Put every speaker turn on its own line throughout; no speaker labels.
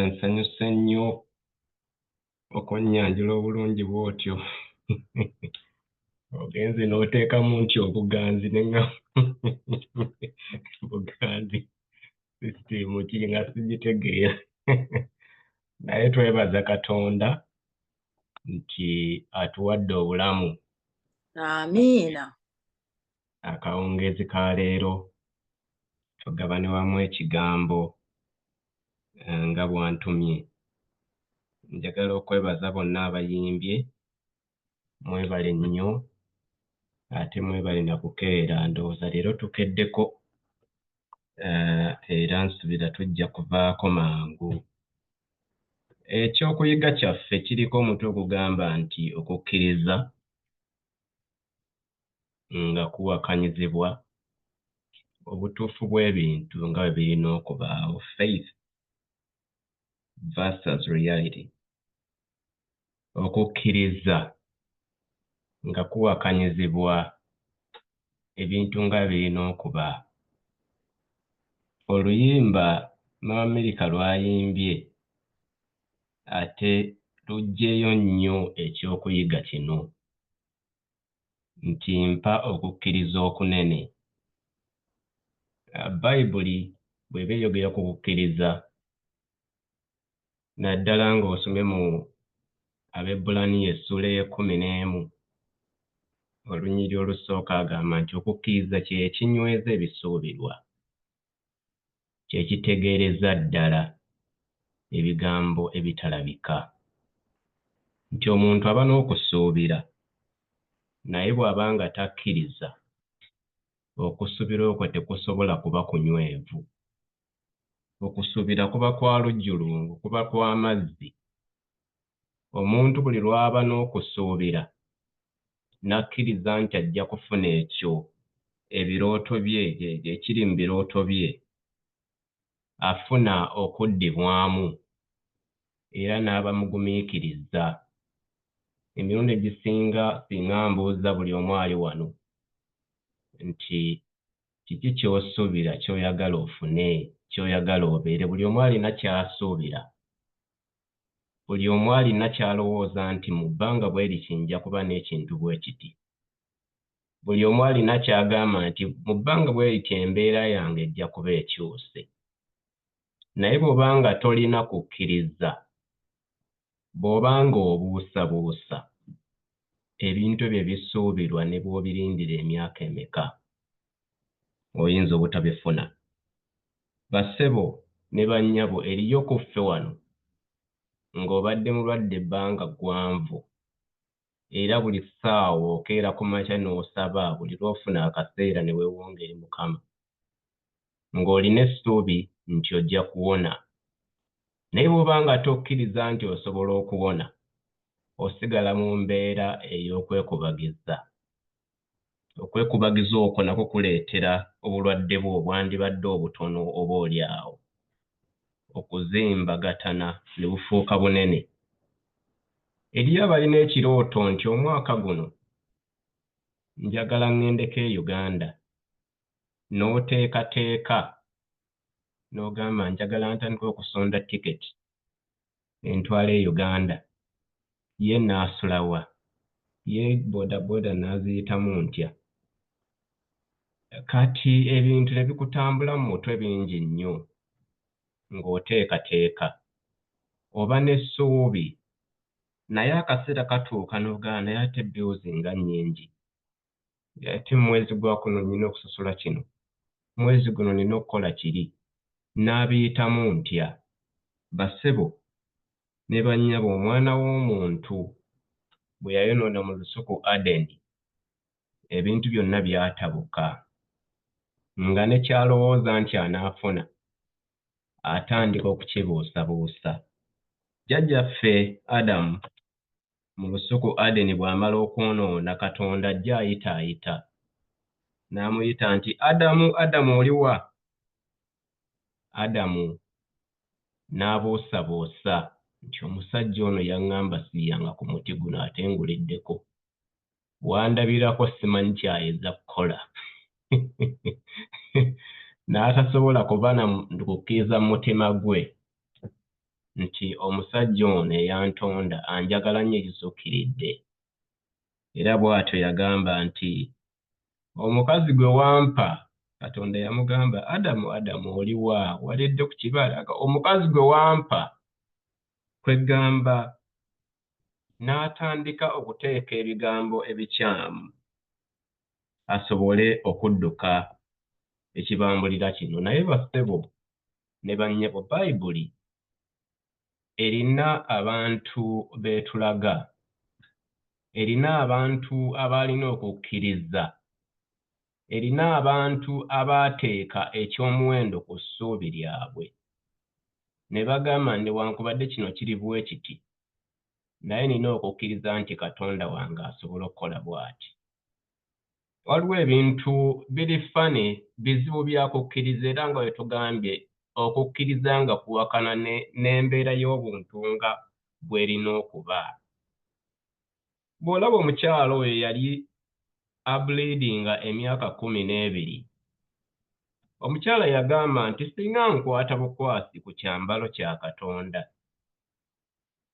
Nsanyuse nnyo okonnyanjula obulungi bw'otyo. Ogenze n'oteekamu nti obuganzi ne nga buganzi sisitiimu ki nga sigitegeera. Naye twebaza Katonda nti atuwadde obulamu.
Amiina.
Akawungeezi ka leero tugabane wamu ekigambo nga bwantumye. Njagala okwebaza bonna abayimbye, mwebale nnyo ate mwebale na kukeera. Ndowooza leero tukeddeko era nsubira tujja kuvaako mangu. Ekyokuyiga kyaffe kiriko omutwe ogugamba nti okukkiriza nga kuwakanyizibwa obutuufu bw'ebintu nga bwe birina okubaawo. Faith versus reality. Okukkiriza nga kuwakanyizibwa ebintu nga birina okuba. Oluyimba Mama America lwayimbye ate luggyeyo nnyo ekyokuyiga kino nti mpa okukkiriza okunene. Bayibuli bw'eba eyogera ku kukkiriza naddala ng'osomye mu Abaebbulaniya essula ey'ekumi olunyiri olusooka agamba nti okukkiriza kye kinyweza ebisuubirwa, kye kitegeereza ddala ebigambo ebitalabika. Nti omuntu aba n'okusuubira naye bw'aba nga takkiriza, okusuubira okwo tekusobola kuba kunywevu. Okusuubira kuba kwa lujjulungu, kuba kwa mazzi. Omuntu buli lw'aba n'okusuubira n'akkiriza nti ajja kufuna ekyo ebirooto bye ekiri mu birooto bye, afuna okuddibwamu era n'aba mugumiikiriza. Emirundi egisinga singa mbuuza buli omu ali wano nti kiki ky'osuubira ky'oyagala ofune, ky'oyagala obeere, buli omu alina ky'asuubira. Buli omu alina ky'alowooza nti mu bbanga bwe liti nja kuba n'ekintu bwe kiti. Buli omu alina ky'agamba nti mu bbanga bwe liti embeera yange ejja kuba ekyuse. Naye bw'oba nga tolina kukkiriza, bw'oba nga obuusabuusa, ebintu bye bisuubirwa ne bw'obirindira emyaka emeka, oyinza obutabifuna. Bassebo ne bannyabo, eriyo ku ffe wano ng'obadde mulwadde ebbanga ggwanvu era buli ssaawa okeera ku makya n'osaba buli lw'ofuna akaseera ne weewonga eri Mukama ng'olina essuubi nti ojja kuwona. Naye bw'oba nga tokkiriza nti osobola okuwona, osigala mu mbeera ey'okwekubagiza. Okwekubagiza okwo nako kuleetera obulwadde bwo obwandibadde obutono oboolyawo okuzimbagatana ne bufuuka bunene. Eriyo abalina ekirooto nti omwaka guno njagala ŋŋendeko e Uganda, n'oteekateeka n'ogamba njagala ntandika okusonda tiketi entwala e Uganda, ye naasulawa, ye boodabooda n'aziyitamu ntya. Kati ebintu ne bikutambula mu mutwe bingi nnyo ng'oteekateeka oba n'essuubi, naye akaseera katuuka n'ogamba naye ate bills nga nnyingi. Ate mu mwezi gwa kuno nina okusasula kino, mwezi guno nina okukola kiri, n'abiyitamu ntya. Bassebo ne bannyabo, omwana w'omuntu bwe yayonoona mu lusuku Adeni, ebintu byonna byatabuka, nga ne kyalowooza nti anaafuna atandika okukibuusabuusa. Jjajjaffe Adamu mu lusuku Adeni bw'amala okwonoona, Katonda ajja ayitaayita n'amuyita nti Adamu, Adamu oli wa? Adamu n'abuusabuusa nti omusajja ono yaŋŋamba siyanga ku muti guno ate nguliddeko. Wandabirako simanyi ky'ayinza kukola. N'atasobola kuba na kukkiriza mu mutima gwe nti omusajja ono eyantonda anjagala nnyo ekisukkiridde. Era bw'atyo yagamba nti omukazi gwe wampa, Katonda yamugamba, Adamu, Adamu oli wa? Walidde ku kibala? Omukazi gwe wampa, kwegamba n'atandika okuteeka ebigambo ebikyamu asobole okudduka ekibambulira kino. Naye bassebo ne bannyabo, Bayibuli erina abantu beetulaga, erina abantu abalina okukkiriza, erina abantu abaateeka ekyomuwendo ku ssuubi lyabwe ne bagamba newankubadde kino kiri bwe kiti, naye nina okukkiriza nti Katonda wange asobola okukola bw'ati. Waliwo ebintu biri fane bizibu bya kukkiriza, era nga bwe tugambye okukkiriza nga kuwakana n'embeera y'obuntu nga bw'erina okuba. Bw'olaba omukyalo oyo yali ableedinga emyaka 12, omukyala yagamba nti singa nkwata bukwasi ku kyambalo kya Katonda,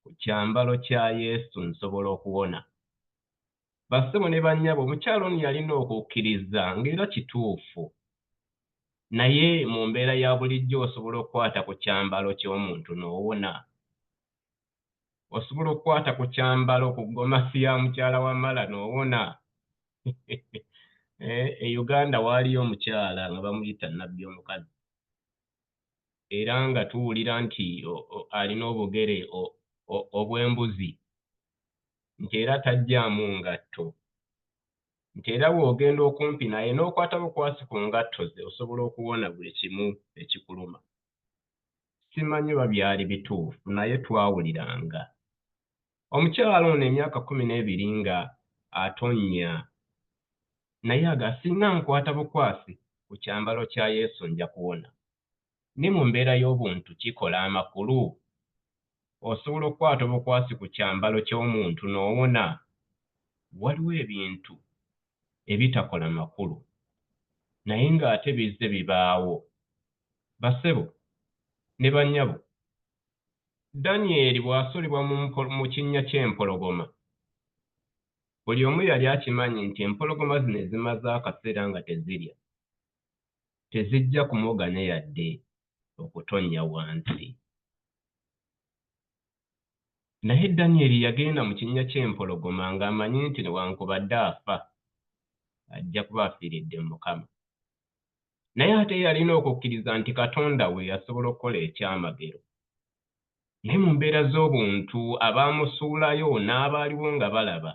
ku kyambalo kya Yesu, nsobola okuwona. Bassebo ne bannyabo, omukyala ono yalina okukkiriza ng'era kituufu, naye mu mbeera ya bulijjo osobola okukwata ku kyambalo ky'omuntu n'owona. Osobola okukwata ku kyambalo, ku ggomasi ya mukyala wa Mala n'owona. E Uganda waaliyo omukyala nga bamuyita Nabbi omukazi, era nga tuwulira nti alina obugere obw'embuzi, nti era tajjaamu ngatto, nti era bw'ogenda okumpi naye n'okwata bukwasi ku ngatto ze osobola okuwona buli kimu ekikuluma. Simanyi oba byali bituufu, naye twawuliranga. Omukyala ono emyaka 12 nga atonnya, naye singa nkwata bukwasi ku kyambalo kya Yesu nja kuwona. Ne mu mbeera y'obuntu kikola amakulu. Osobola okukwata bukwasi ku kyambalo ky'omuntu n'owona. Waliwo ebintu ebitakola makulu naye ng'ate bizze bibaawo. Bassebo ne bannyabo, Danyeri bw'asulibwa mu kinnya ky'empologoma, buli omu yali akimanyi nti empologoma zino ezimaze akaseera nga tezirya, tezijja kumuganya yadde okutonnya wansi. Naye Danyeri yagenda mu kinnya ky'empologoma ng'amanyi nti newankubadde afa, ajja kuba afiiridde mu Mukama. Naye ate yalina okukkiriza nti Katonda we asobola okukola ekyamagero. Naye mu mbeera z'obuntu abaamusuulayo n'abaaliwo nga balaba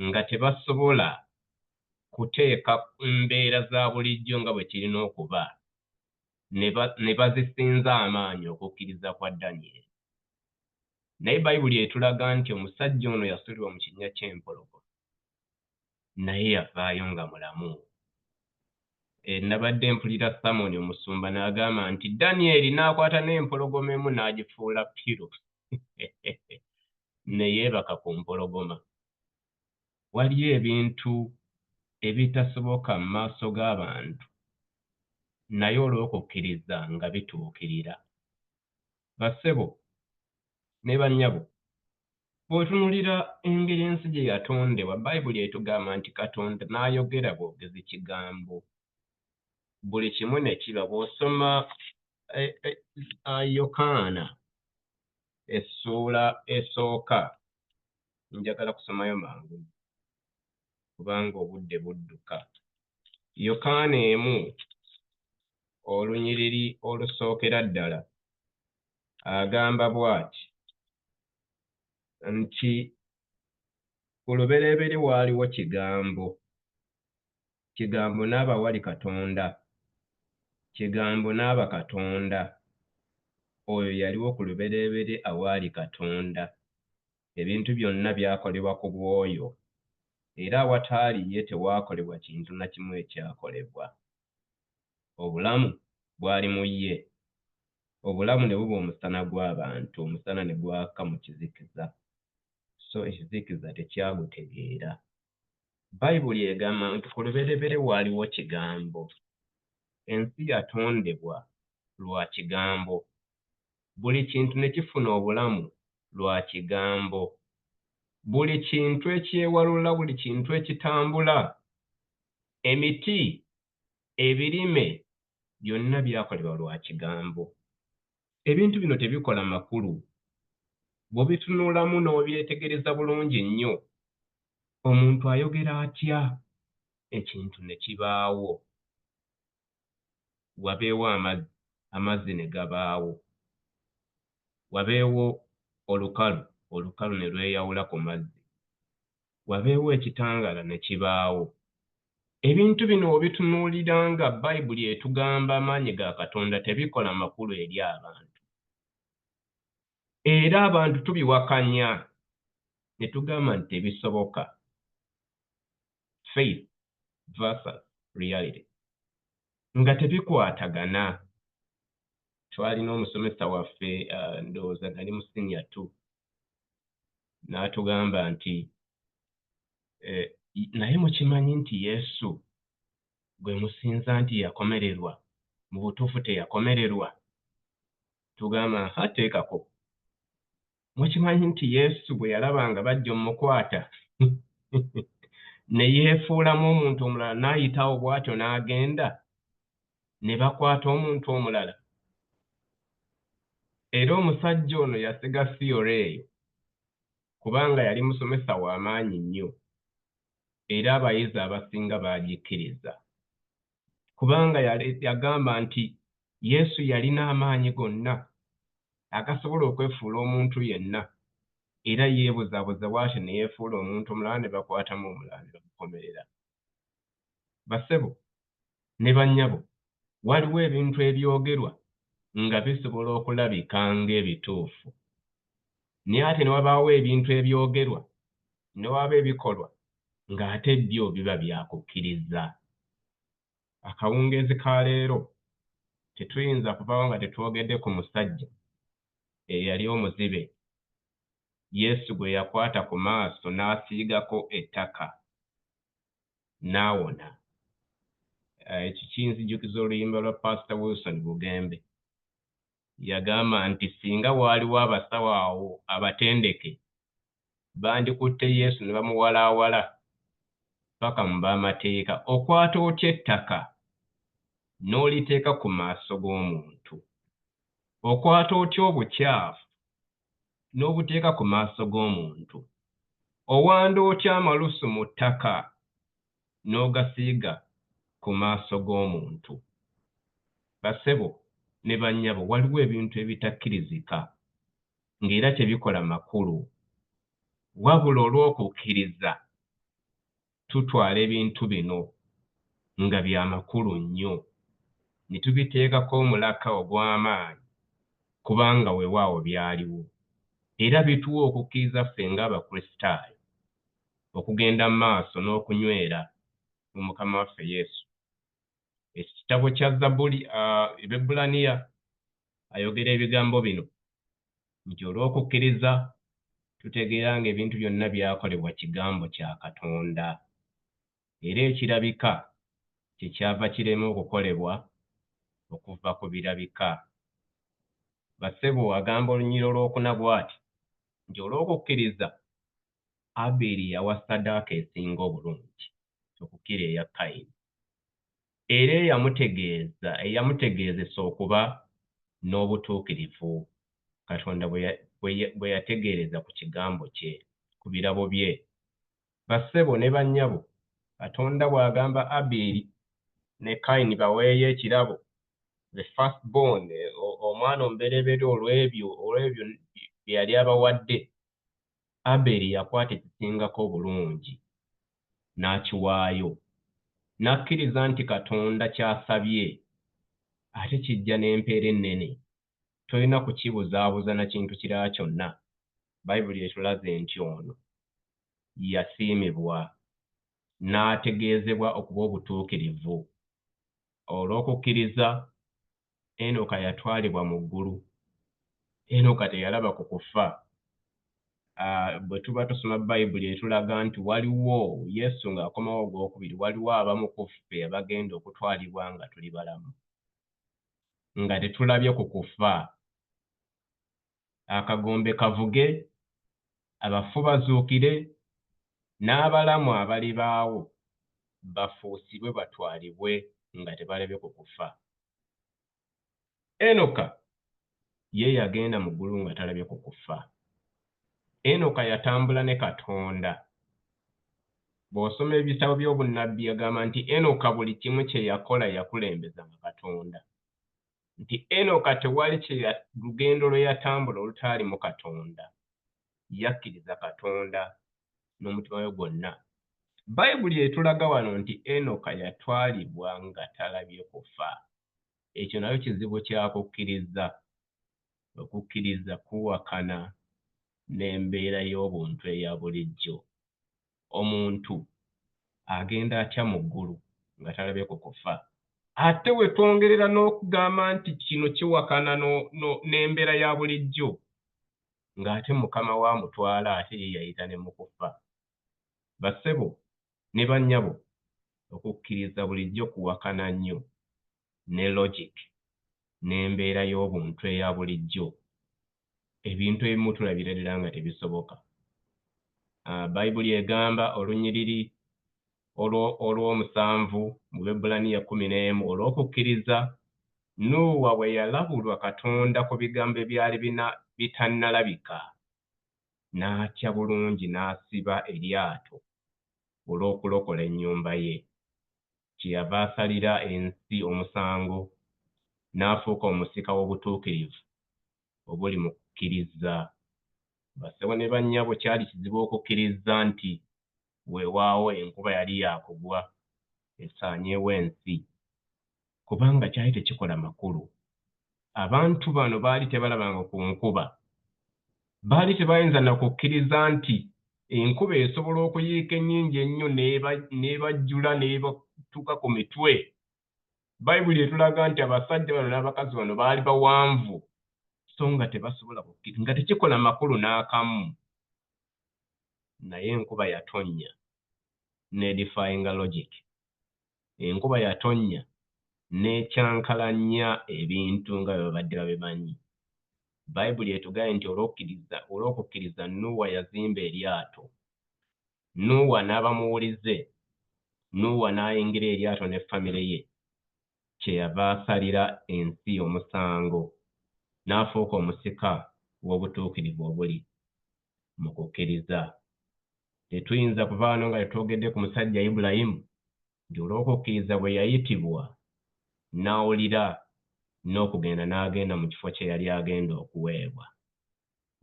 nga tebasobola kuteeka mbeera za bulijjo nga bwe kirina okuba, ne bazisinza amaanyi okukkiriza kwa Danyeri. Naye Bayibuli etulaga nti omusajja ono yasulibwa mu kinnya ky'empologoma, naye yavaayo nga mulamu. Nabadde mpulira Samoni omusumba n'agamba nti Danyeri n'akwata n'empologoma emu n'agifuula piro ne yeebaka ku mpologoma. Waliyo ebintu ebitasoboka mu maaso g'abantu, naye olw'okukkiriza nga bituukirira. Bassebo ne bannyabo, bw'otunuulira engeri ensi gye yatondebwa, Bayibuli etugamba nti Katonda n'ayogera bwogezi kigambo. Buli kimu ne kiba. Bw'osoma Yokaana essuula esooka, njagala kusomayo mangu kubanga obudde budduka. Yokaana 1:olusookera ddala agamba bw'ati nti ku lubereberye waaliwo kigambo, kigambo n'aba wali Katonda, kigambo n'aba Katonda, oyo yaliwo ku lubereberye awaali Katonda. Ebintu byonna byakolebwa ku bw'oyo, era awataali ye tewaakolebwa kintu na kimu ekyakolebwa. Obulamu bwali mu ye, obulamu ne buba omusana gw'abantu, omusana ne gwaka mu kizikiza, so ekizikiza tekyagutegeera. Bayibuli egamba nti ku lubereberye waaliwo kigambo. Ensi yatondebwa lwa kigambo. buli kintu ne kifuna obulamu lwa kigambo. Buli kintu ekyewalula, buli kintu ekitambula, emiti, ebirime, byonna byakolebwa lwa kigambo. Ebintu bino tebikola makulu. Bw'obitunulamu n'obyetegereza bulungi nnyo, omuntu ayogera atya ekintu ne kibaawo? Wabeewo amazzi, amazzi ne gabaawo. Wabeewo olukalu, olukalu ne lweyawula ku mazzi. Wabeewo ekitangaala ne kibaawo. Ebintu bino obitunuulira nga Bayibuli etugamba amaanyi ga Katonda tebikola makulu eri abantu. Era abantu tubiwakanya ne tugamba nti tebisoboka. Faith versus reality. Nga tebikwatagana. Twalina omusomesa waffe ndowooza nali mu senior 2 n'atugamba nti naye mukimanyi nti Yesu gwe musinza nti yakomererwa, mu butuufu teyakomererwa? Tugamba teekako. Mukimanyi nti Yesu bwe yalabanga bajja omukwata ne yeefuulamu omuntu omulala n'ayitawo bw'atyo n'agenda ne bakwata omuntu omulala. Era omusajja ono yasiga theory eyo kubanga yali musomesa w'amaanyi nnyo, era abayizi abasinga baagikkiriza kubanga yagamba nti Yesu yalina amaanyi gonna agasobola okwefuula omuntu yenna, era yeebuzaabuza bw'atyo ne yeefuula omuntu omulala ne bakwatamu omulala ne bamukomerera. Bassebo ne bannyabo, waliwo ebintu ebyogerwa nga bisobola okulabika ng'ebituufu. Naye ate ne wabaawo ebintu ebyogerwa ne waba ebikolwa ng'ate byo biba byakukkiriza. Akawungeezi ka leero tetuyinza kuvaawo nga tetwogedde ku musajja eyali omuzibe, Yesu gwe yakwata ku maaso n'asiigako ettaka n'awona. Ekyo kinzijukiza oluyimba lwa Pastor Wilson Bugembe. Yagamba nti singa waaliwo abasawo awo abatendeke bandikutte Yesu ne bamuwalaawala paka mu b'amateeka. Okwata otya ettaka n'oliteeka ku maaso g'omuntu? Okwata otya obukyafu n'obuteeka ku maaso g'omuntu? Owanda otya amalusu mu ttaka n'ogasiiga ku maaso g'omuntu? Bassebo ne bannyabo, waliwo ebintu ebitakkirizika ng'era tebikola makulu. Wabula olw'okukkiriza tutwala ebintu bino nga bya makulu nnyo ne tubiteekako omulaka ogw'amaanyi kubanga weewaawo byaliwo. Era bituwa okukkiriza ffe ng'Abakristaayo okugenda mu maaso n'okunywera mu Mukama waffe Yesu. Ekitabo kya Zabbuli, Ebbulaniya ayogera ebigambo bino nti olw'okukkiriza tutegeera ng'ebintu byonna byakolebwa kigambo kya Katonda, era ekirabika kyekyava kirema okukolebwa okuva ku birabika. Bassebo agamba olunyiriro olwokuna bw'ati nti olw'okukkiriza Aberi yawa ssaddaaka esinga obulungi okukira eya Kayini, era eyamutegeezesa okuba n'obutuukirivu Katonda bwe yategeereza ku kigambo kye, ku birabo bye. Bassebo ne bannyabo, Katonda bw'agamba Aberi ne Kayini baweeyo ekirabo, the first born, omwana omubereberye olw'ebyo bye yali abawadde, Aberi yakwata ekisingako obulungi n'akiwaayo, n'akkiriza nti Katonda ky'asabye ate kijja n'empeera ennene, tolina kukibuzaabuza na kintu kirala kyonna. Bayibuli etulaze nti ono yasiimibwa n'ategeezebwa okuba obutuukirivu. Olw'okukkiriza Enoka yatwalibwa mu ggulu. Enoka teyalaba ku kufa. Bwe tuba tusoma Bayibuli etulaga nti waliwo Yesu ng'akomawo ogwokubiri, waliwo abamu ku ffe abagenda okutwalibwa nga tuli balamu, nga tetulabye ku kufa. akagombe kavuge, abafu bazuukire, n'abalamu abali baawo bafuusibwe batwalibwe nga tebalabye ku kufa. Enoka ye yagenda mu ggulu nga talabye ku kufa. Enoka yatambula ne Katonda. Bw'osoma ebitabo by'obunnabbi yagamba nti Enoka buli kimu kye yakola yakulembeza mu Katonda. Nti Enoka tewali lugendo lwe yatambula olutaalimu Katonda. Yakkiriza Katonda n'omutima we gwonna. Bayibuli etulaga wano nti Enoka yatwalibwa nga talabye kufa. Ekyo nayo kizibu kya kukkiriza. Okukkiriza kuwakana n'embeera y'obuntu eya bulijjo. Omuntu agenda atya mu ggulu nga talabye ku kufa. Ate we twongerera n'okugamba nti kino kiwakana n'embeera ya bulijjo, ng'ate Mukama w'amutwala ate ye yayita ne mu kufa. Bassebo ne bannyabo, okukkiriza bulijjo kuwakana nnyo ne logic n'embeera y'obuntu eya bulijjo. Ebintu ebimu tulabira ddala nga tebisoboka. Bayibuli egamba olunyiriri olw'omusanvu mu Bebulaniya 11 olw'okukkiriza Nuuwa bwe yalabulwa Katonda ku bigambo ebyali bitannalabika, n'atya bulungi n'asiba eryato olw'okulokola ennyumba ye. Kyeyava asalira ensi omusango n'afuuka omusika w'obutuukirivu obuli mu kukkiriza. Bassebo ne bannyabo, kyali kizibu okukkiriza nti weewaawo enkuba yali yakugwa esaanyeewo ensi, kubanga kyali tekikola makulu. Abantu bano baali tebalabanga ku nkuba. Baali tebayinza na kukkiriza nti enkuba esobola okuyiika ennyingi ennyo n'ebajjula n'ebatuuka ku mitwe. Bayibuli etulaga nti abasajja bano n'abakazi bano baali bawanvu, so nga tebasobola kukkiriza, nga tekikola makulu n'akamu. Naye enkuba yatonnya n'edifayinga logic. Enkuba yatonnya n'ekyankalanya ebintu nga bwe babadde babimanyi. Bayibuli etugambye nti olw'okukkiriza Nuuwa yazimba eryato. Nuuwa n'aba muwulize. Nuuwa n'ayingira eryato ne famire ye. Kyeyava asalira ensi omusango n'afuuka omusika w'obutuukirivu obuli mu kukkiriza. Tetuyinza kuva wano nga tetwogedde ku musajja Ibulayimu nti olw'okukkiriza bwe yayitibwa n'awulira n'okugenda n'agenda mu kifo kye yali agenda okuweebwa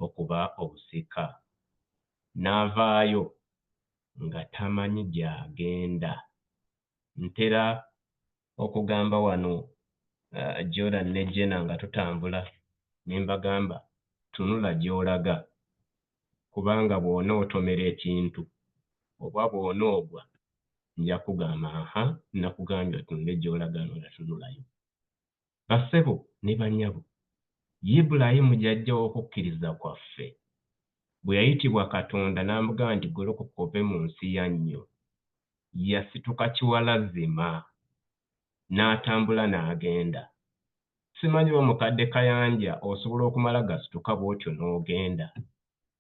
okuba obusika. N'avaayo nga tamanyi gy'agenda. Ntera okugamba wano Jordan ne Jenna nga tutambula ne mbagamba tunula gy'olaga, kubanga bw'onootomera ekintu oba bw'onoogwa nja kugamba nakugambye otunule gy'olaga n'otatunulayo. Bassebo ne bannyabo, Ibulayimu jjajja w'okukkiriza kwaffe bwe yayitibwa Katonda n'amugamba nti golokoka ove mu nsi yannyo, yasituka kiwalazima n'atambula n'agenda. Simanyi oba mukadde kayanja osobola okumala gasituka bw'otyo n'ogenda.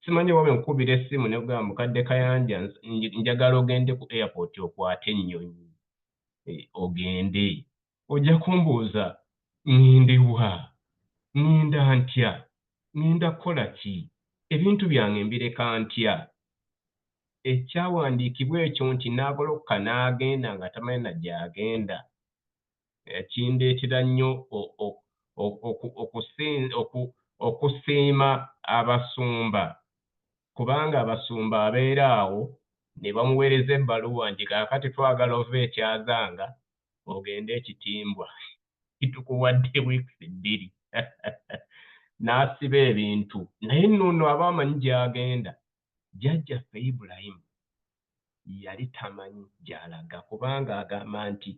Simanyi oba nkubira essimu ne kugamba mukadde kayanja njagala ogende ku airport okwate ennyonyi ogende. Ojja kumbuuza ŋŋende wa? Ŋŋenda ntya? Ŋŋenda kukola ki? Ebintu byange mbireka ntya? Ekyawandiikibwa ekyo nti n'agolokoka n'agenda nga tamanyi na gy'agenda kindeetera nnyo okusiima abasumba, kubanga abasumba abeera awo ne bamuweereza ebbaluwa nti kaakati twagala ove ekyazanga ogende ekitimbwa, tukuwadde wiiki 2 n'asiba ebintu. Naye nno aba amanyi gy'agenda. Jjajjaffe Ibulayimu yali tamanyi gy'alaga, kubanga agamba nti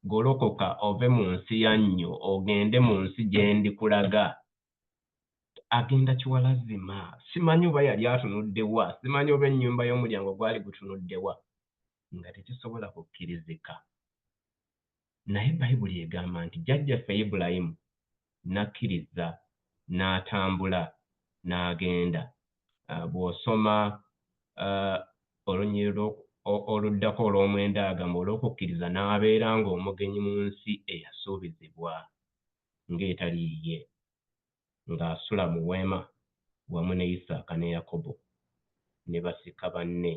golokoka ove mu nsi yannyo ogende mu nsi gye ndikulaga. Agenda kiwalazima. Simanyi oba yali atunudde wa, simanyi oba ennyumba y'omulyango gwali gutunudde wa, nga tekisobola kukkirizika. Naye Bayibuli egamba nti jjajjaffe Ibulayimu n'akkiriza n'atambula n'agenda. Bw'osoma olunyiriro oluddako olw'omwenda agamba olw'okukkiriza n'abeera ng'omugenyi mu nsi eyasuubizibwa ng'etali yiye, ng'asula mu weema wamu ne Isaaka ne Yakobo ne basika banne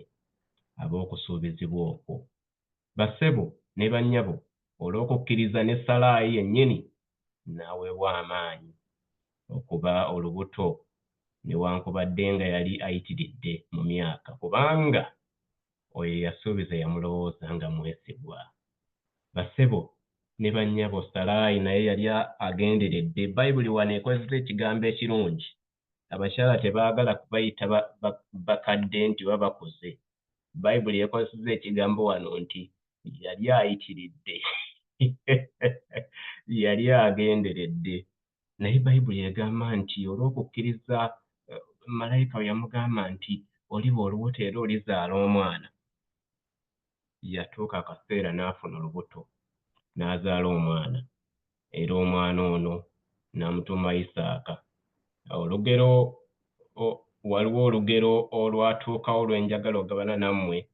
ab'okusuubizibwa okwo. Bassebo ne bannyabo olw'okukkiriza ne Salaayi yennyini n'aweebwa amaanyi okuba olubuto newankubadde nga yali ayitiridde mu myaka, kubanga oyo yasuubiza yamulowooza nga mwesigwa. Bassebo ne bannyabo, Salaayi naye yali agenderedde. Bayibuli wano ekozesa ekigambo ekirungi. Abakyala tebaagala kubayita bakadde nti baba bakuze. Bayibuli ekozesa ekigambo wano nti yali ayitiridde. Yali agenderedde. Naye Bayibuli egamba nti olw'okukkiriza malayika we yamugamba nti oliba olubuto era olizaala omwana. Yatuuka akaseera n'afuna olubuto n'azaala omwana, era omwana ono n'amutuuma Isaaka. Waliwo olugero olwatuukawo lwenjagala ogabana nammwe.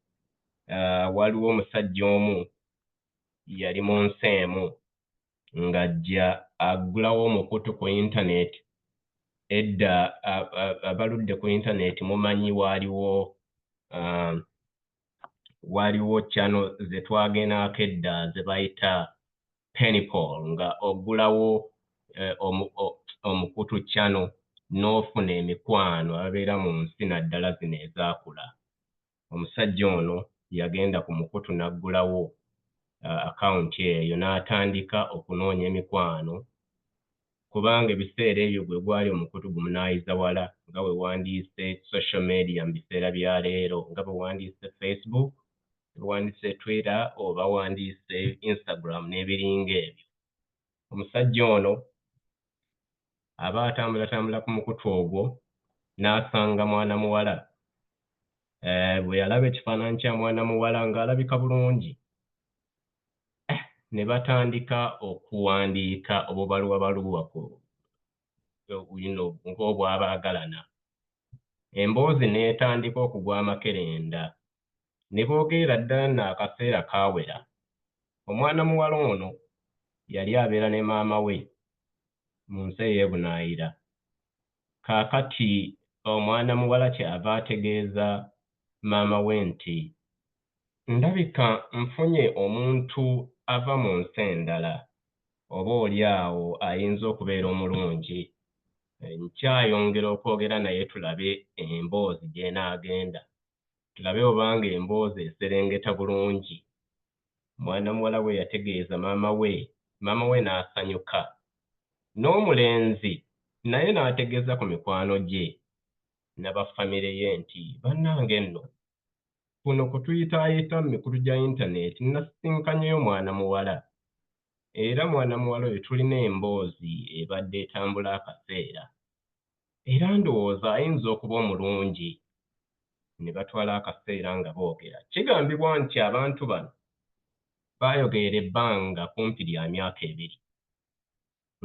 Waliwo omusajja omu yali mu nsi emu ng'ajja aggulawo omukutu ku intaneti. Edda abaludde ku intaneti mumanyi waliwo channel ze twagendako edda ze bayita Penpal, nga oggulawo omukutu channel n'ofuna emikwano ababeera mu nsi naddala zino ezaakula. Omusajja ono yagenda ku mukutu n'aggulawo akawunti eyo n'atandika okunoonya emikwano, kubanga ebiseera ebyo gwe gwali omukutu gumunaayiza wala, nga bwe wandiise social media mu biseera bya leero, nga bwe wandiise Facebook, wandiise Twitter oba wandiise Instagram n'ebiringa ebyo. Omusajja ono aba atambulatambula ku mukutu ogwo n'asanga mwana muwala. Bwe yalaba ekifaananyi kya mwana muwala ng'alabika bulungi, ne batandika okuwandiika obubaluwabaluwa ng'obwabaagalana. Emboozi n'etandika okugwa amakerenda. Ne boogerera ddala n'akaseera kaawera. Omwana muwala ono yali abeera ne maama we mu nsi ey'ebunaayira. Kaakati omwana muwala kyava ategeeza maama we nti ndabika nfunye omuntu ava mu nsi endala, oba oli awo ayinza okubeera omulungi. Nkyayongera okwogera naye tulabe emboozi gy'enaagenda, tulabe obanga emboozi eserengeta bulungi. Mwana muwala we yategeeza maama we n'asanyuka. N'omulenzi naye n'ategeeza ku mikwano gye n'abafamire ye nti bannange nno kuno kutuyitaayita mu mikutu gya intaneti nasisinkanyeyo mwana muwala, era mwana muwala oyo tulina emboozi ebadde etambula akaseera, era ndowooza ayinza okuba omulungi. Ne batwala akaseera nga boogera. Kigambibwa nti abantu bano baayogerera ebbanga kumpi lya myaka 2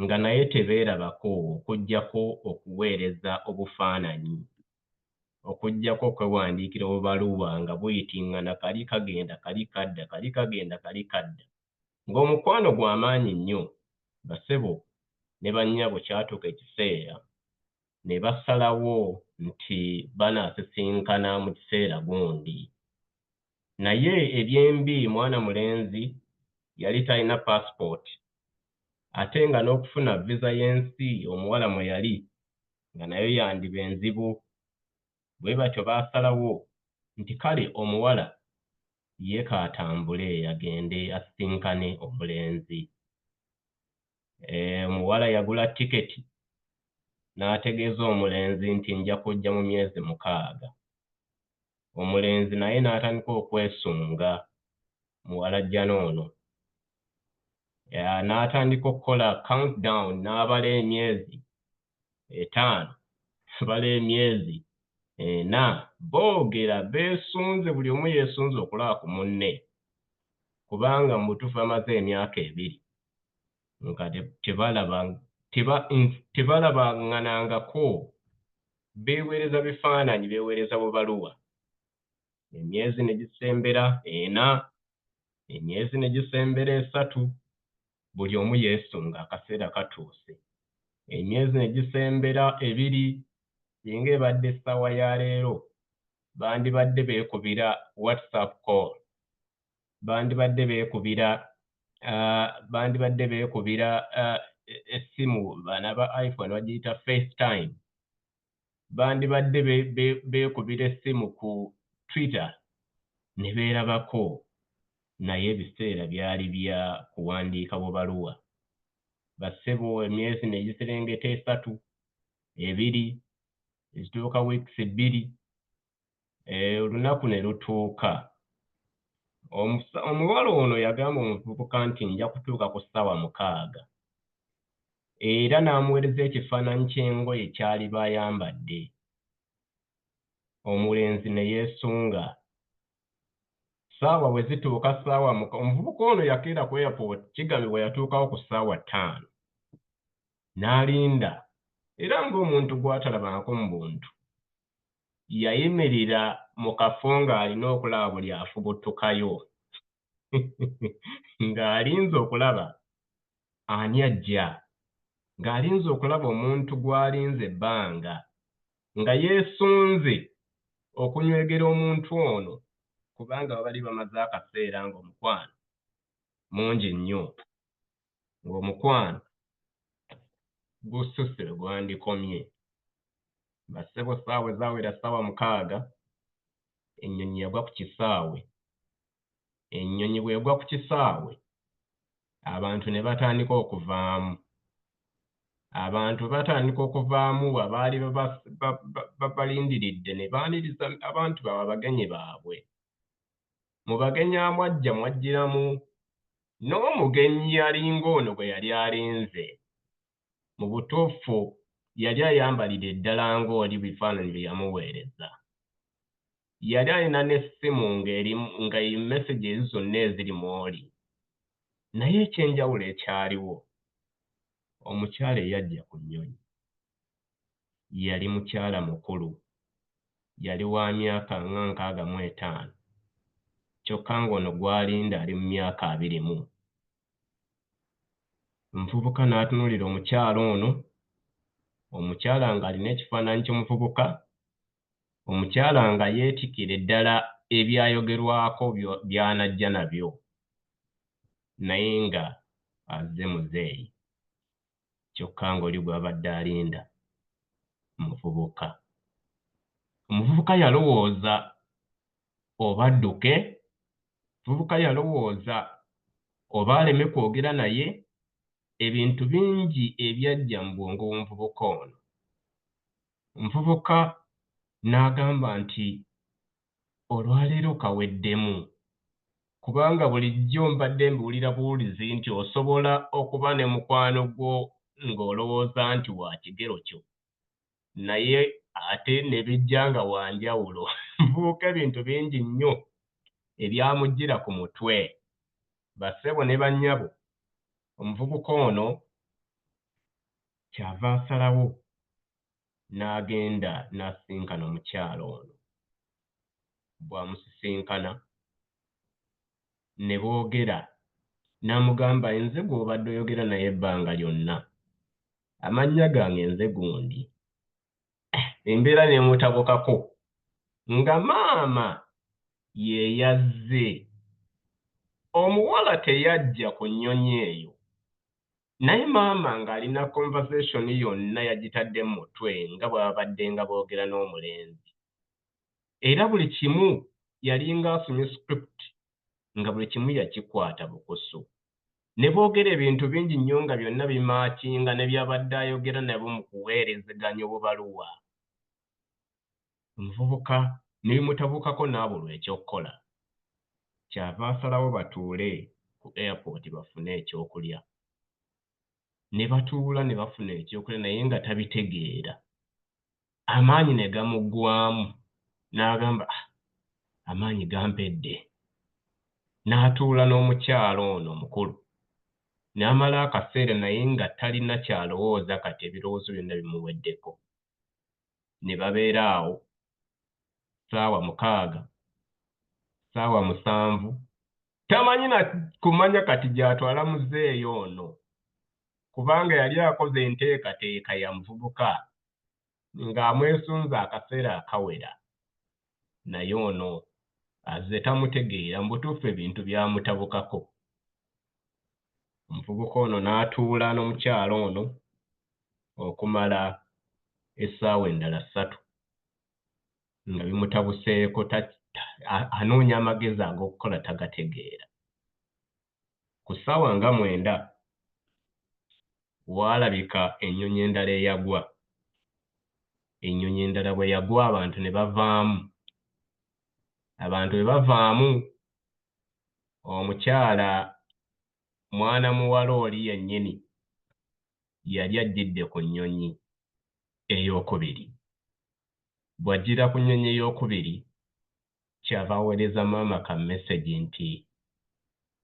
nga naye tebeerabako okuggyako okuweereza obufaananyi, okuggyako okwewandiikira obubaluwa nga buyitiŋŋana, kali kagenda kali kadda, kali kagenda kali kadda, ng'omukwano gw'amaanyi nnyo. Bassebo ne bannyabo kyatuuka ekiseera ne basalawo nti banaasisinkana mu kiseera gundi. Naye ebyembi, mwana mulenzi yali talina passport, ate nga n'okufuna visa y'ensi omuwala mwe yali nga nayo yandiba enzibu. Bwe batyo baasalawo nti kale omuwala ye kaatambule agende asisinkane omulenzi. Omuwala yagula tiketi n'ategeeza omulenzi nti nja kujja mu myezi 6. Omulenzi naye n'atandika okwesunga. Muwala jjanoono n'atandika okukola countdown, n'abala emyezi 5, abala emyezi 4, boogera beesunze, buli omu yeesunze okulaba ku munne, kubanga mu butuufu amaze emyaka 2 nga tebalabaŋŋanangako beeweereza bifaananyi beeweereza bubaluwa emyezi ne gisembera 4 emyezi ne gisembera 3 buli omu yeesunga akaseera katuuse emyezi ne gisembera 2 yenga ebadde essaawa ya leero bandibadde beekubira whatsapp call bandibadde beekubira essimu bana ba iphone bagiyita FaceTime bandibadde beekubira essimu ku Twitter ne beerabako naye ebiseera byali bya kuwandiika bubaluwa bassebo emyezi ne giserengeta 3 2 ezituuka weeks 2 olunaku ne lutuuka omuwala ono yagamba omuvubuka nti nja kutuuka ku ssaawa 6 era n'amuweereza ekifaananyi ky'engoye kyali bayambadde omulenzi ne yeesunga ssaawa bwe zituuka ssaawa 6 omuvubuka ono yakeera ku airport kigambibwa yatuukawo ku ssaawa 5 n'alinda era ng'omuntu gw'atalabangako mu buntu yayimirira mu kafo ng'alina okulaba buli afubutukayo ng'alinze okulaba ani ajja ng'alinze okulaba omuntu gw'alinze ebbanga nga yeesunze okunywegera omuntu ono kubanga babali bamaze akaseera ng'omukwano mungi nnyo ng'omukwano gususse gwandikomye bassebo ssaawa ezaawera ssaawa 6 ennyonyi yagwa ku kisaawe ennyonyi bw'egwa ku kisaawe abantu ne batandika okuvaamu abaali babalindiridde ne baaniriza abantu baabwe abagenyi baabwe mu bagenyi amwajja mwajjiramu n'omugenyi yalinga ono bwe yali alinze mu butuufu yali ayambalira eddala ng'oli bifaananyi bye yamuweereza yali alina n'essimu nga message ezo zonna eziri mu oli naye ekyenjawulo ekyaliwo omukyala eyajja ku nnyonyi yali mukyala mukulu yali wa myaka nga 65 kyokka ng'ono gw'alinda ali mu myaka 21 omuvubuka n'atunuulira omukyala ono omukyala ng'alina ekifaananyi ky'omuvubuka omukyala nga yeetikira eddala ebyayogerwako by'anajja nabyo naye nga azze muzeeyi kyokka ng'oli gw'abadde alinda omuvubuka yalowooza oba adduke omuvubuka yalowooza oba aleme kwogera naye ebintu bingi ebyajja mu bwongo bw'omuvubuka ono omuvubuka n'agamba nti olwaleero kaweddemu kubanga bulijjo mbadde mbuwulira buwulizi nti osobola okuba ne mukwano gwo ng'olowooza nti wa kigero kyo naye ate ne bijja nga wanjawulo muvubuka ebintu bingi nnyo ebyamujjira ku mutwe bassebo ne bannyabo omuvubuka ono kyava asalawo n'agenda n'asisinkana omukyala ono bw'amusisinkana ne boogera n'amugamba nze gw'obadde oyogera naye ebbanga lyonna amannya gange nze gundi embeera n'emutabukako nga maama ye yazze omuwala teyajja ku nnyonyi eyo naye maama ng'alina conversation yonna yagitadde mu mutwe nga bw'abadde nga boogera n'omulenzi era buli kimu yalinga asomye script nga buli kimu yakikwata bukusu ne boogera ebintu bingi nnyo nga byonna bimaakinga ne byabadde ayogera nabo mu kuweerezeganya obubaluwa omuvubuka ne bimutabukako n'abulwa ekyokukola kyava asalawo batuule ku airport bafune ekyokulya ne batuula ne bafuna ekyokulya naye nga tabitegeera amaanyi ne gamuggwaamu n'agamba amaanyi gampedde n'atuula n'omukyala ono omukulu n'amala akaseera naye nga talina kyalowooza kati ebirowoozo byonna bimuweddeko ne babeera awo ssaawa 6, ssaawa 7, tamanyi na kumanya kati gy'atwala muzeeyo ono kubanga yali akoze enteekateeka ya muvubuka ng'amwesunza akaseera akawera naye ono azze tamutegeera mu butuufu ebintu byamutabukako. Omuvubuka ono n'atuula n'omukyala ono okumala essaawa endala 3 nga bimutabuseeko anoonya amagezi ag'okukola tagategeera. Ku ssaawa nga 9 waalabika ennyonyi endala eyagwa. Ennyonyi endala bwe yagwa abantu ne bavaamu. Abantu bwe bavaamu omukyala mwana muwala oli yennyini yali ajjidde ku nnyonyi ey'okubiri. Bw'ajjira ku nnyonyi ey'okubiri kyava aweereza maama ka message nti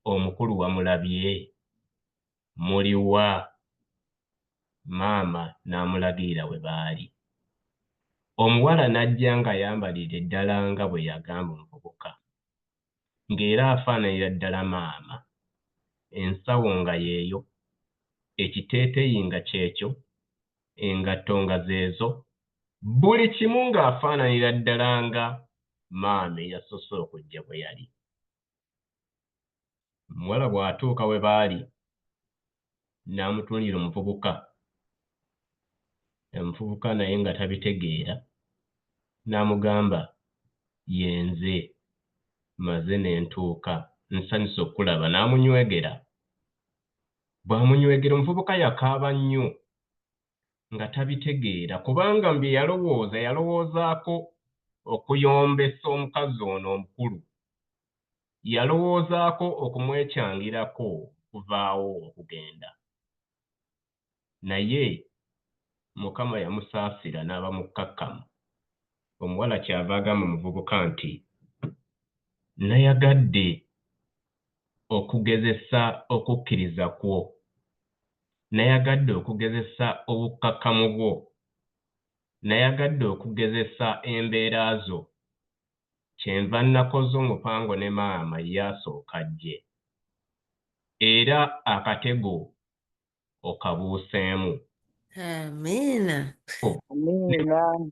omukulu wamulabye muli wa? Maama n'amulagirira we baali. Omuwala n'ajja ng'ayambalira eddala nga bwe yagamba omuvubuka ng'era afaananira ddala maama. Ensawo nga yeeyo, ekiteeteeyi nga kyekyo, engatto nga zeezo, buli kimu ng'afaananira ddala nga maama eyasoose okujja bwe yali. Omuwala bw'atuuka we baali n'amutuulira omuvubuka. Omuvubuka naye nga tabitegeera n'amugamba yenze maze ne ntuuka nsanyuse okkulaba. N'amunywegera. Bw'amunywegera omuvubuka yakaaba nnyo nga tabitegeera kubanga mu bye yalowoozaako okuyombesa omukazi ono omukulu. Yalowoozaako okumwekyangirako okuvaawo okugenda. Naye Mukama yamusaasira n'aba mukkakkamu. Omuwala kyava agamba omuvubuka nti nayagadde okugezesa okukkiriza kwo, nayagadde okugezesa obukkakkamu bwo, nayagadde okugezesa embeera zo. Kyenva nakoze omupango ne maama ye asooka ajje, era akatego okabuuseemu.
Amiina.
Amiina.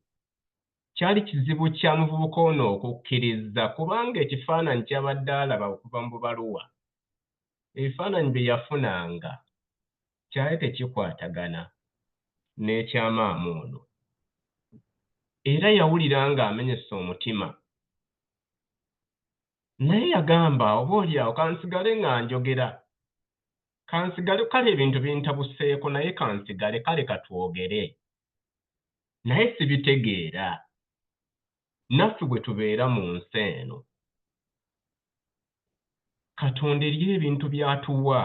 Kyali kizibu kya muvubuka ono okukkiriza kubanga ekifaananyi ky'abadde alaba okuva mu bubaluwa, ebifaananyi bye yafunanga kyali tekikwatagana n'ekya maama ono. Era yawulira ng'amenyese omutima. Naye yagamba oboolyawo kansigale nga njogera. Kansigale kale ebintu bintabuseeko naye kansigale kale katwogere. Naye sibitegeera. Naffe bwe tubeera mu nsi eno, Katonda eriyo ebintu by'atuwa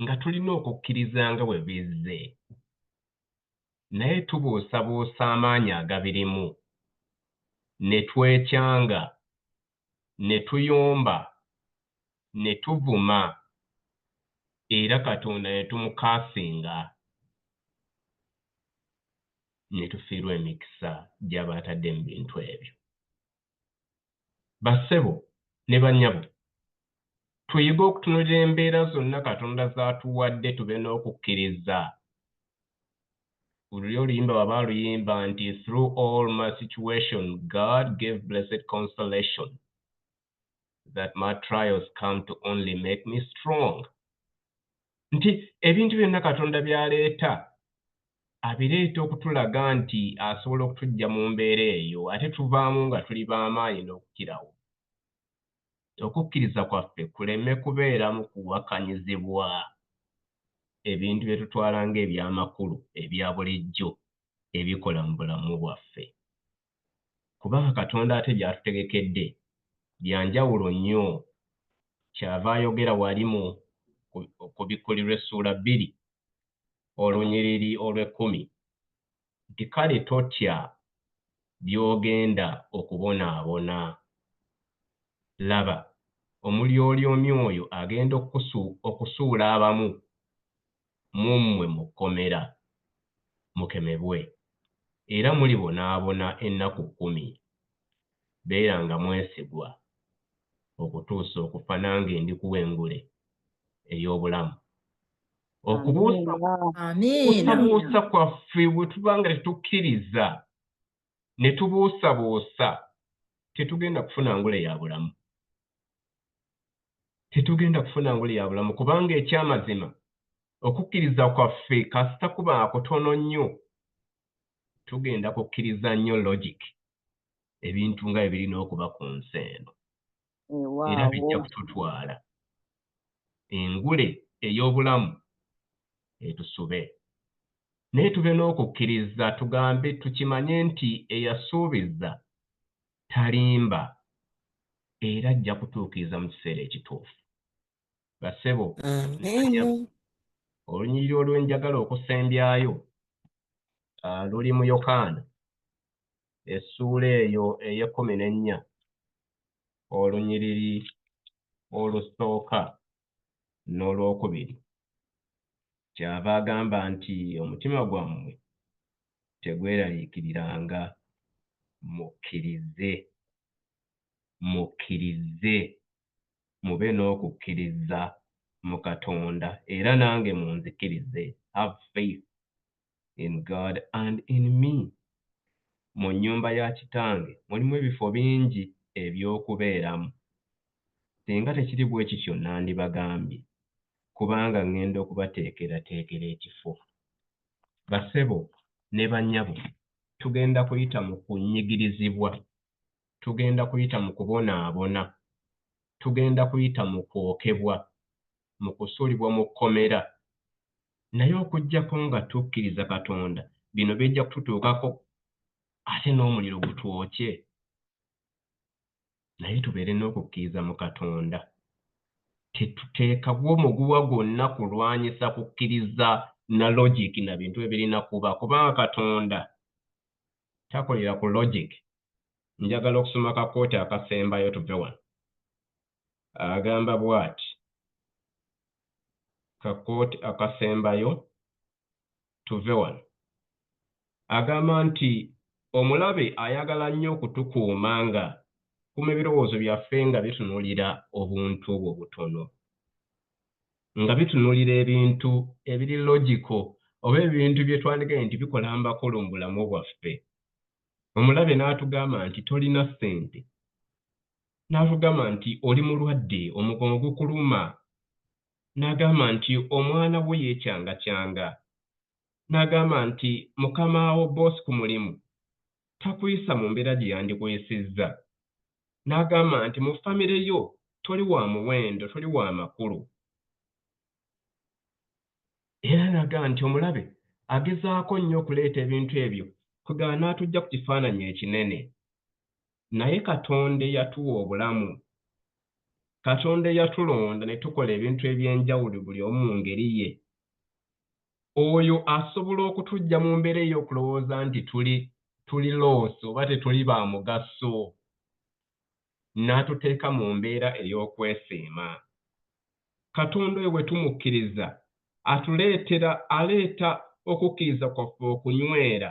nga tulina okukkiriza nga bwe bizze. Naye tubuusabuusa amaanyi agabirimu, ne twekyanga, ne tuyomba, ne tuvuma, era Katonda ne tumukaasinga, ne tufiirwa emikisa gy'aba atadde mu bintu ebyo. Bassebo ne bannyabo, tuyige okutunuulira embeera zonna Katonda z'atuwadde tube n'okukkiriza. Luli oluyimba baba aluyimba nti through all my situation God gave blessed consolation that my trials come to only make me strong. Nti ebintu byonna Katonda by'aleeta abireeta okutulaga nti asobola okutuggya mu mbeera eyo ate tuvaamu nga tuli b'amaanyi n'okukirawo. Okukkiriza kwaffe kuleme kubeeramu kuwakanyizibwa ebintu bye tutwala ng'ebyamakulu ebya bulijjo ebikola mu bulamu bwaffe. Kubanga Katonda ate by'atutegekedde bya njawulo nnyo. Kyava ayogera wali ku Bikkulirwa essuula 2 olunyiriri olw'10 nti kale totya by'ogenda okubonaabona. Laba, omulyolyomi oyo agenda okusuula abamu mu mmwe mu kkomera, mukemebwe. era mulibonaabona ennaku 10 beera nga mwesigwa okutuusa okufa nange ndi kuwengule ey'obulamu. Okubuusabuusa kwaffe bwe tuba nga tetukkiriza ne tubuusabuusa tetugenda kufuna ngule ya bulamu. Tetugenda kufuna ngule ya bulamu kubanga ekyamazima okukkiriza kwaffe kasita kuba kutono nnyo tugenda kukkiriza nnyo logic ebintu nga ebirina okuba ku nsi eno. Era bijja kututwala engule ey'obulamu etusube. Naye tube n'okukkiriza tugambe tukimanye nti eyasuubiza talimba era ajja kutuukiriza mu kiseera ekituufu. Bassebo, olunyiriri olwenjagala okusembyayo luli mu Yokaana essuula eyo ey'14 olunyiriri olusooka n'olwokubiri. Kyava agamba nti omutima gwammwe tegweraliikiriranga, mukkirize mube n'okukkiriza mu Katonda era nange munzikirize. Have faith in God and in me. Mu nnyumba ya Kitange mulimu ebifo bingi eby'okubeeramu. Singa tekiri bwe kityo nandibagambye kubanga ngenda okubateekerateekera ekifo. Bassebo ne bannyabo, tugenda kuyita mu kunnyigirizibwa, tugenda kuyita mu kubonaabona, tugenda kuyita mu kwokebwa, mu kusuulibwa mu kkomera. Naye okuggyako nga tukkiriza Katonda bino bijja kututuukako ate n'omuliro gutwokye. Naye tubeere n'okukkiriza mu Katonda. Tetuteekawo omuguwa gwonna kulwanyisa kukkiriza na logic na bintu ebirina kuba kubanga Katonda takolera ku logic. Njagala okusoma kakooti akasembayo tuve wano. Agamba bw'ati, kakooti akasembayo tuve wano. Agamba nti omulabe ayagala nnyo okutukuuma nga kuma ebirowoozo byaffe nga bitunuulira obuntu obwo butono, nga bitunuulira ebintu ebiri logical oba ebintu bye twandigaye nti bikola amakulu mu bulamu bwaffe. Omulabe n'atugamba nti tolina ssente, n'atugamba nti oli mulwadde, omugongo gukuluma, n'agamba nti omwana we yeecyangacyanga, n'agamba nti mukama wo bosi ku mulimu takuyisa mu mbeera gye yandikwesizza, n'agamba nti mu famire yo toli wa muwendo, toli wa makulu. Era n'agamba nti omulabe agezaako nnyo okuleeta ebintu ebyo kugaba n'atujja ku kifaananyi ekinene. Naye Katonda eyatuwa obulamu, Katonda eyatulonda ne tukola ebintu eby'enjawulo buli omu mu ngeri ye, oyo asobola okutuggya mu mbeera ey'okulowooza nti tuli looso oba tetuli ba mugaso, n'atuteeka mu mbeera ey'okwesiima. Katonda oyo bwe tumukkiriza aleeta okukkiriza kwaffe okunywera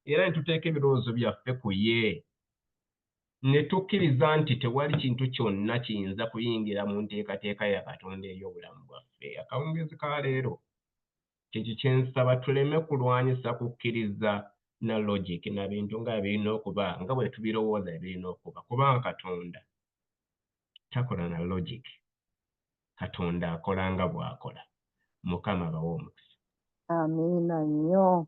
era ne tuteeka ebirowoozo byaffe ku ye, ne tukkiriza nti tewali kintu kyonna kiyinza kuyingira mu nteekateeka ya Katonda ey'obulamu bwaffe. Akawungeezi ka leero kyekyo kye nsaba, tuleme kulwanyisa kukkiriza na logic na bintu nga birina okuba nga bwe tubirowooza ebirina okuba, kubanga Katonda takola na logic. Katonda akola nga bw'akola. Mukama abawe omukisa.
Amiina nnyo.